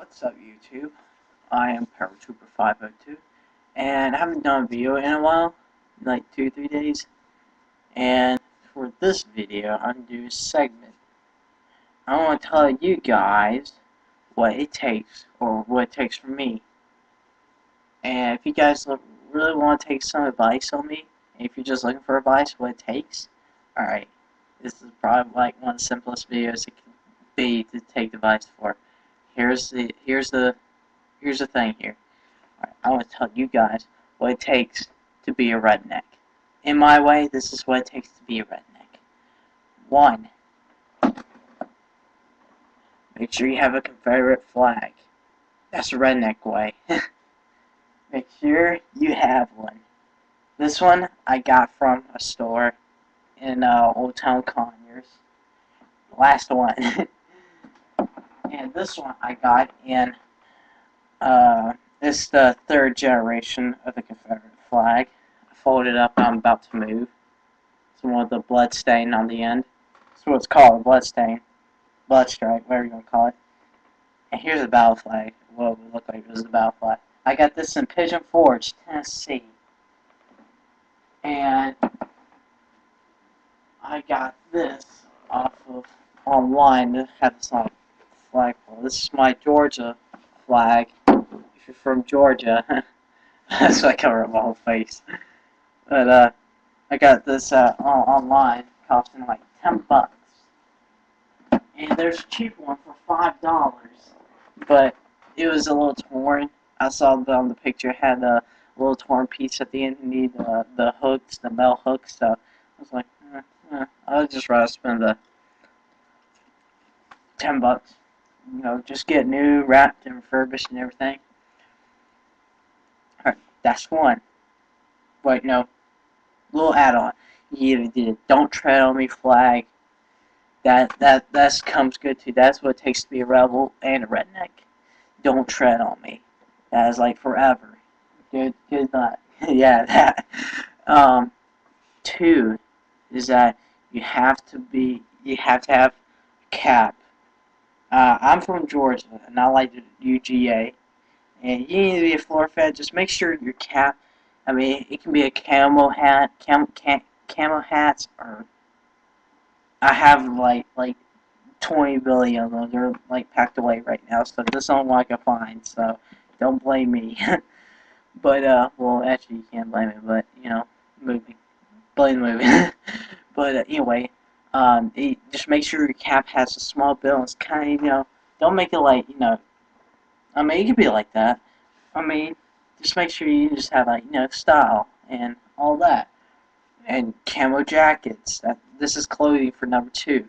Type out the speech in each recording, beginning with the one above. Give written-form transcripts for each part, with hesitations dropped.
What's up, YouTube? I am Paratrooper502, and I haven't done a video in a while, like 2-3 days. And for this video, I'm gonna do a segment. I want to tell you guys what it takes, or what it takes for me. And if you guys really want to take some advice on me, and if you're just looking for advice, what it takes, alright, this is probably like one of the simplest videos it can be to take advice for. Here's the thing here. Alright, I want to tell you guys what it takes to be a redneck. In my way, this is what it takes to be a redneck. 1. Make sure you have a Confederate flag. That's a redneck way. Make sure you have one. This one I got from a store in Old Town Conyers. Last one. And this one I got in it's the 3rd generation of the Confederate flag. I folded it up, I'm about to move. It's one with the blood stain on the end. That's what it's called, blood stain. Blood stripe, whatever you want to call it. And here's the battle flag. What it would look like if it was the battle flag. I got this in Pigeon Forge, Tennessee. And I got this off of online. It had this on flagpole. This is my Georgia flag. If you're from Georgia, that's why I cover up my whole face. But I got this online, costing like $10. And there's a cheap one for $5, but it was a little torn. I saw that on the picture it had a little torn piece at the end. You need the hooks, the metal hooks. So I was like, I'd just rather spend the $10. You know, just get new, wrapped, and refurbished, and everything. Alright, that's one. Wait, no. Little add-on. You either did a "Don't Tread on Me" flag. That comes good too. That's what it takes to be a rebel and a redneck. Don't tread on me. That is like forever. Good luck. Yeah, that. 2 is that you have to have a cap. I'm from Georgia, and I like the UGA. And you need to be a floor fan. Just make sure your cap. I mean, it can be a camo hat, camo hats, or I have like 20 billion of them. They're like packed away right now, so this is the only one I can find. So don't blame me. But well, actually you can't blame me. But you know, movie, blame the movie. But anyway. Just make sure your cap has a small bill. It's kind of, you know, don't make it like, you know, I mean, it could be like that. I mean, just make sure you just have, like, you know, style and all that. And camo jackets. This is clothing for number 2.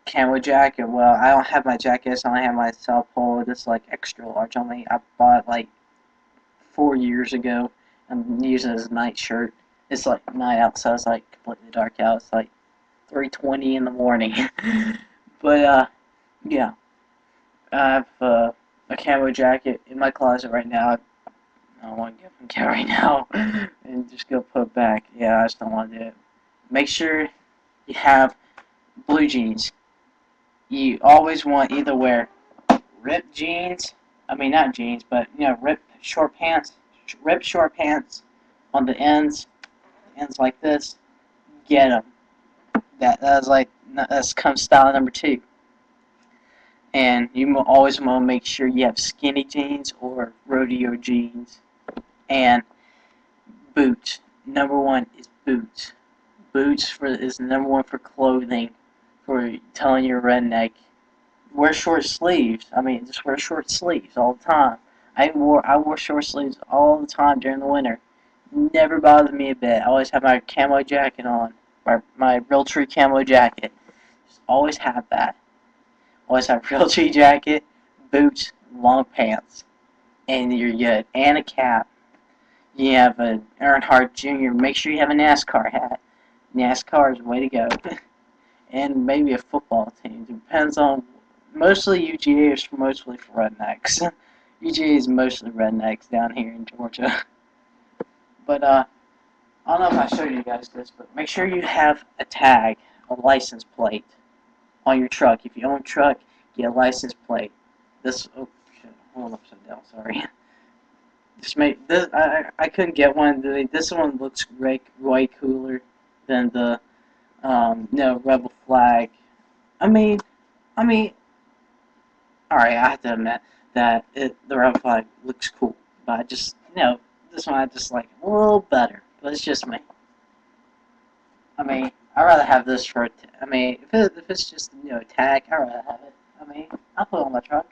Camo jacket. Well, I don't have my jackets. I only have my South Pole. This is, like, extra large. I bought it, like, 4 years ago. I'm using it as a night shirt. It's, like, night out, so it's, like, completely dark out. It's, like, 3:20 in the morning. But yeah, I have a camo jacket in my closet right now. I don't want to get from right now and just go put it back. Yeah, I just don't want to do it. Make sure you have blue jeans. You always want either wear ripped jeans. I mean, not jeans, but you know, ripped short pants on the ends like this. Get them. That's comes style number 2. And you always want to make sure you have skinny jeans or rodeo jeans. And boots. Number 1 is boots. Boots is number 1 for clothing. For telling your redneck, wear short sleeves. I mean, just wear short sleeves all the time. I wore short sleeves all the time during the winter. Never bothered me a bit. I always have my camo jacket on. My Realtree camo jacket. Just always have that. Always have Realtree jacket, boots, long pants, and you're good. And a cap. You have an Earnhardt Jr. Make sure you have a NASCAR hat. NASCAR is the way to go. And maybe a football team. Depends on. Mostly UGA is mostly for rednecks. UGA is mostly rednecks down here in Georgia. But I don't know if I showed you guys this, but make sure you have a tag, a license plate on your truck. If you own a truck, get a license plate. This hold upside down. Sorry. Just make this. I couldn't get one. This one looks way cooler than the no rebel flag. I mean, I mean, all right. I have to admit that the rebel flag looks cool, but I just this one I just like a little better. But it's just me. I mean, I'd rather have this for. I mean, if it's just tag, I'd rather have it. I mean, I'll put it on my truck.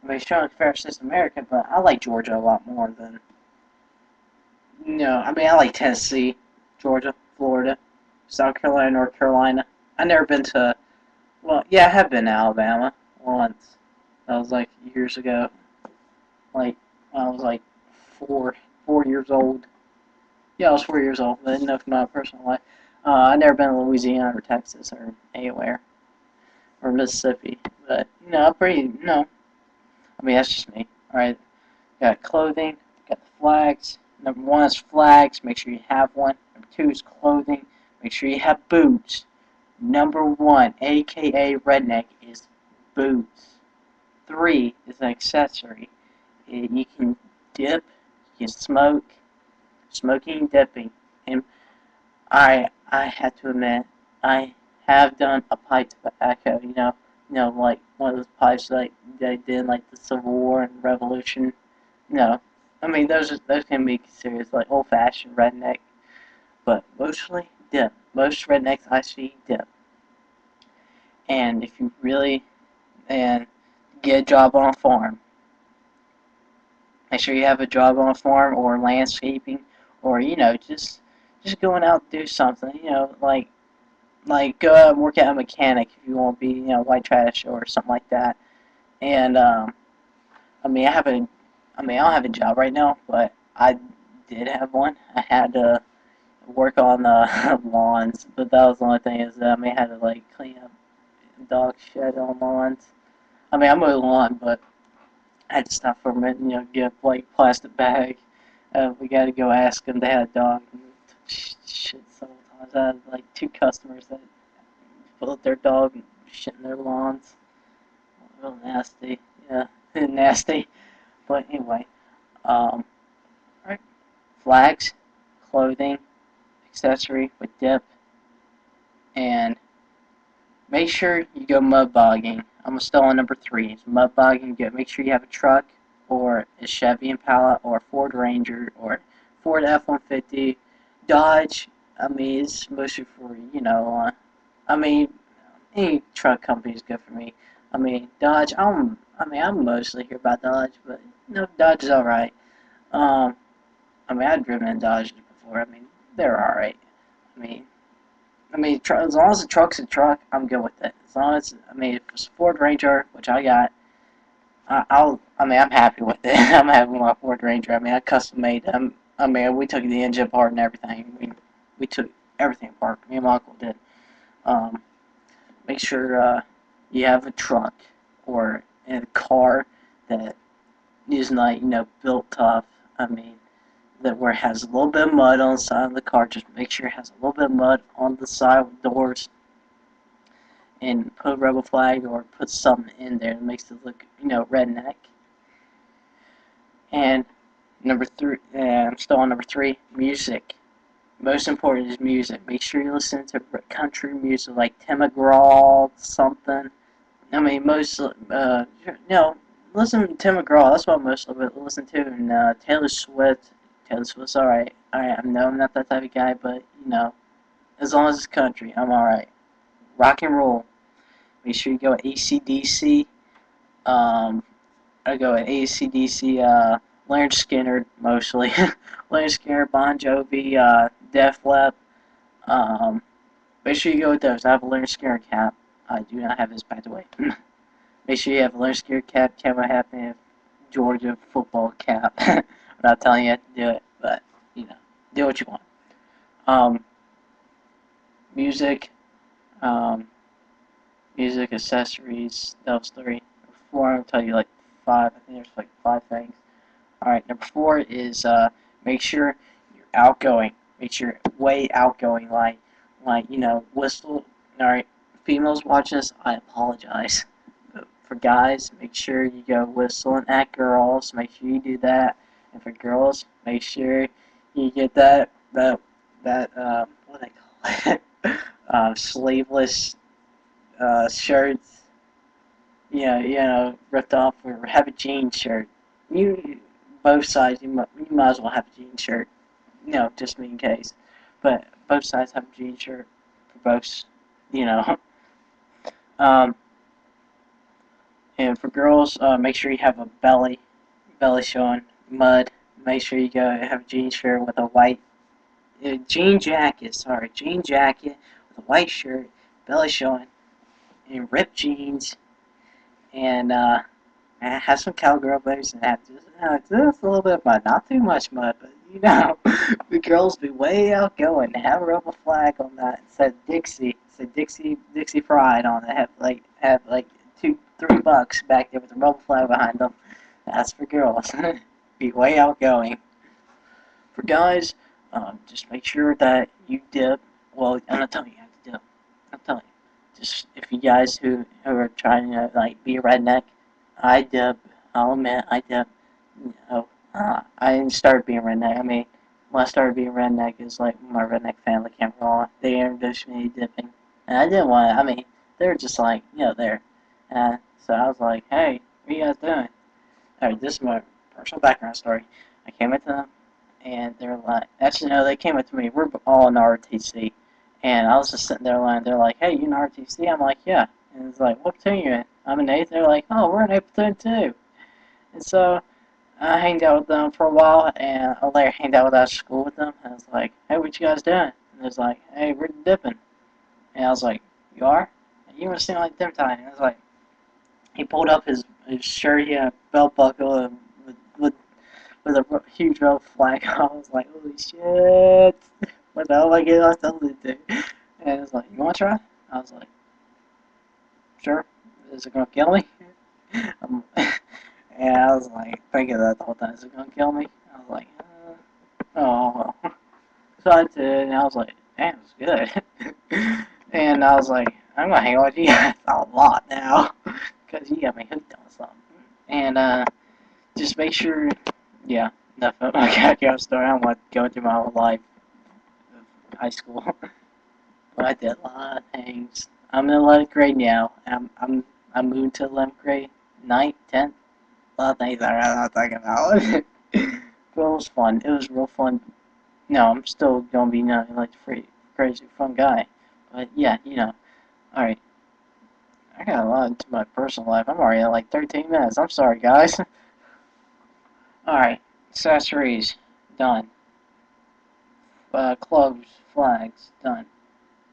I mean, sure, it's fair since America, but I like Georgia a lot more than I mean, I like Tennessee, Georgia, Florida, South Carolina, North Carolina. I never been to. Well, yeah, I have been to Alabama once. That was like years ago. Like when I was like four years old. Yeah, I was 4 years old. I didn't know from my personal life. I never been to Louisiana or Texas or anywhere or Mississippi, but I'm pretty. I mean that's just me. All right, got clothing, got the flags. Number one is flags. Make sure you have one. Number two is clothing. Make sure you have boots. Number one, aka redneck, is boots. Three is an accessory. You can dip, you can smoke, smoking and dipping. And I had to admit, I have done a pipe tobacco. Like one of those pipes like they did in, like the Civil War and Revolution. No, I mean those can be considered like old-fashioned redneck, but mostly dip. Most rednecks I see dip. And if you really and get a job on a farm, make sure you have a job on a farm or landscaping, or just going out to do something. Like go out and work at a mechanic if you want to be white trash or something like that. And I mean I don't have a job right now, but I did have one. I had to work on the lawns, but that was the only thing is that I had to like clean up dog shit on lawns. I mean, I mow the lawn, but I had to stop for a minute, get like plastic bag. We got to go ask them. They had a dog. And shit, several times. I had like two customers that put their dog and shit in their lawns. Real nasty. Yeah, nasty. But anyway, right. Flags, clothing, accessory with dip, and make sure you go mud bogging. I'm still on number three. It's mud bogging. Make sure you have a truck or a Chevy Impala or a Ford Ranger or Ford F-150. Dodge, I mean, it's mostly for, I mean, any truck company is good for me. I mean, Dodge, I'm mostly here about Dodge, but, Dodge is alright. I mean, I've driven in Dodge before. I mean, they're alright. As long as the truck's a truck, I'm good with it. As long as, if it's a Ford Ranger, which I got, I'm happy with it. I'm happy with my Ford Ranger. I custom made them. We took the engine apart and everything. We took everything apart. Me and my uncle did. Make sure you have a truck or a car that is not, built tough. That where it has a little bit of mud on the side of the car. Just make sure it has a little bit of mud on the side of the doors. And put a rebel flag or put something in there that makes it look, redneck. And number three, I'm still on number three, music. Most important is music. Make sure you listen to country music like Tim McGraw, something. Listen to Tim McGraw. That's what most of it listen to. And Taylor Swift. Taylor Swift's alright. I know I'm not that type of guy, but as long as it's country, I'm alright. Rock and roll. Make sure you go with AC/DC. I go with AC/DC. Leonard Skinner mostly. Leonard Skinner, Bon Jovi, Def Leppard. Make sure you go with those. I have a Leonard Skinner cap. I do not have his, by the way. Make sure you have a Leonard Skinner cap, camo hat, and Georgia football cap. I'm not telling you to do it, but do what you want. Music, music, accessories. Those three. Four, I'll tell you like five. I think there's like five things. Alright, number four is make sure you're outgoing. Make sure you're way outgoing, like whistle. Alright, females watching this, I apologize for guys, make sure you go whistling at girls. Make sure you do that. And for girls, make sure you get that what do they call it? Sleeveless shirts. Ripped off, or have a jean shirt. You both sides. You might as well have a jean shirt. Just in case. But both sides have a jean shirt for both. You know. Um, and for girls, make sure you have a belly showing. Mud. Make sure you go have a jean shirt with a white jean jacket. Sorry, jean jacket with a white shirt, belly showing, and ripped jeans, and have some cowgirl boots and have just a little bit of mud, not too much mud, but the girls be way outgoing. Have a rebel flag on that. It said Dixie Pride on it. Have like $2-3 back there with a rebel flag behind them. That's for girls. Be way outgoing. For guys, just make sure that you dip. Well, I'm not telling you how to dip. I'm telling you. Just if you guys who are trying to be a redneck, I dip. I'll admit I dip. I didn't start being redneck. I mean, when I started being redneck, is like my redneck family came along. They introduced me to dipping, and I didn't want to. I mean, they were just like, there. So I was like, hey, what are you guys doing? Alright, this is my personal background story. I came up to them, and they're like, actually, no, they came up to me. We're all in RTC, and I was just sitting there lying. They're like, hey, you in RTC? I'm like, yeah. And it's like, what platoon you in? I'm in 8th. They're like, oh, we're in 8th platoon too. And so I hanged out with them for a while, and I later hanged out with school with them. And I was like, hey, what you guys doing? And it's like, hey, we're dipping. And I was like, you are? You want to seem like dip time? And I was like, he pulled up his shirt, he had a belt buckle, and with a huge red flag. I was like, holy shit. What the hell am I getting myself into? And it's like, you want to try? I was like, sure. Is it going to kill me? And I was like, thinking that the whole time. Is it going to kill me? I was like, oh. So I did, and I was like, damn, it's good. And I was like, I'm going to hang out with you guys a lot now. Because you got me hooked on something. And just make sure, yeah, enough of my backyard story. I don't want to go into my whole life of high school. But I did a lot of things. I'm in 11th grade now. I'm moving to 11th grade, 9th, 10th. A lot of things I'm not talking about. But it was fun. It was real fun. No, I'm still gonna be not like free, crazy, fun guy. But yeah, Alright. I got a lot into my personal life. I'm already at like 13 minutes. I'm sorry, guys. Alright. Accessories. Done. Clubs. Flags. Done.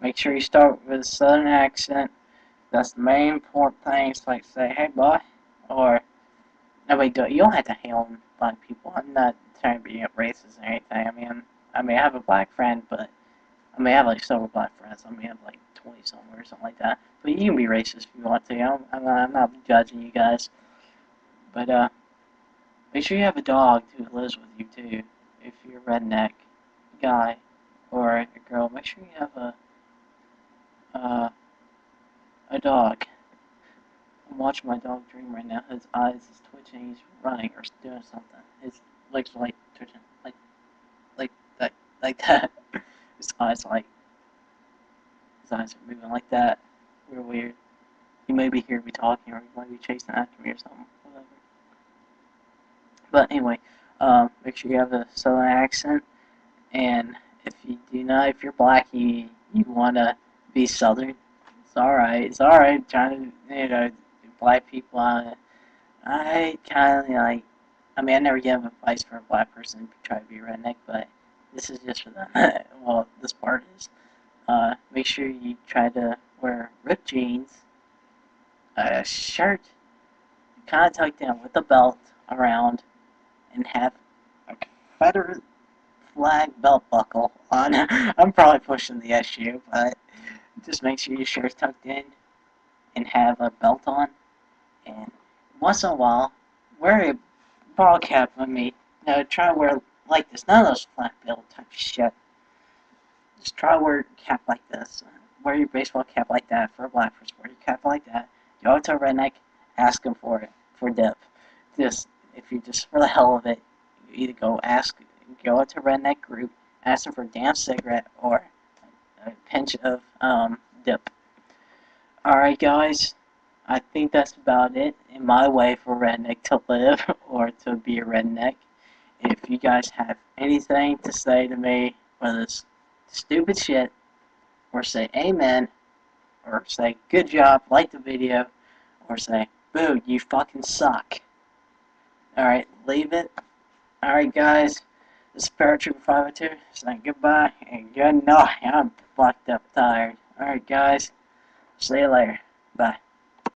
Make sure you start with a southern accent. That's the main important thing. It's like say, hey, boy. Or, no, wait, you don't have to hail black people. I'm not trying to be racist or anything. I mean, I have a black friend, but I have like several black friends. I have like 20 somewhere or something like that. But you can be racist if you want to. I'm not judging you guys. But make sure you have a dog who lives with you too. If you're a redneck guy or a girl, make sure you have a dog. I'm watching my dog dream right now. His eyes is twitching. He's running or doing something. His legs are like twitching, like that, like that. His eyes are moving like that. Real weird. He may be hearing me talking, or he might be chasing after me or something. Whatever. But anyway, make sure you have a southern accent. And if you're black, you wanna be southern. It's alright. It's alright. Trying to, black people. I kind of like. I never give advice for a black person to try to be a redneck, but this is just for them. Well, this part is. Make sure you try to wear ripped jeans, a shirt kind of tucked in with a belt around, and have a Confederate flag belt buckle on. I'm probably pushing the SU, but just make sure your shirt's tucked in and have a belt on. And once in a while, wear a ball cap on me. Try to wear like this. None of those flat bill type of shit. Just try to wear a cap like this. Wear your baseball cap like that for a black person. Wear your cap like that. Go to a redneck ask them for it, for dip. Just, if you just, for the hell of it, you either go into redneck group, ask them for a damn cigarette or a pinch of dip. Alright guys, I think that's about it in my way for redneck to live or to be a redneck. If you guys have anything to say to me, whether it's stupid shit, or say amen, or say good job, like the video, or say boo, you fucking suck. Alright, leave it. Alright guys, this is Paratrooper 502 saying goodbye and good night. I'm fucked up tired. Alright guys, see you later. Bye.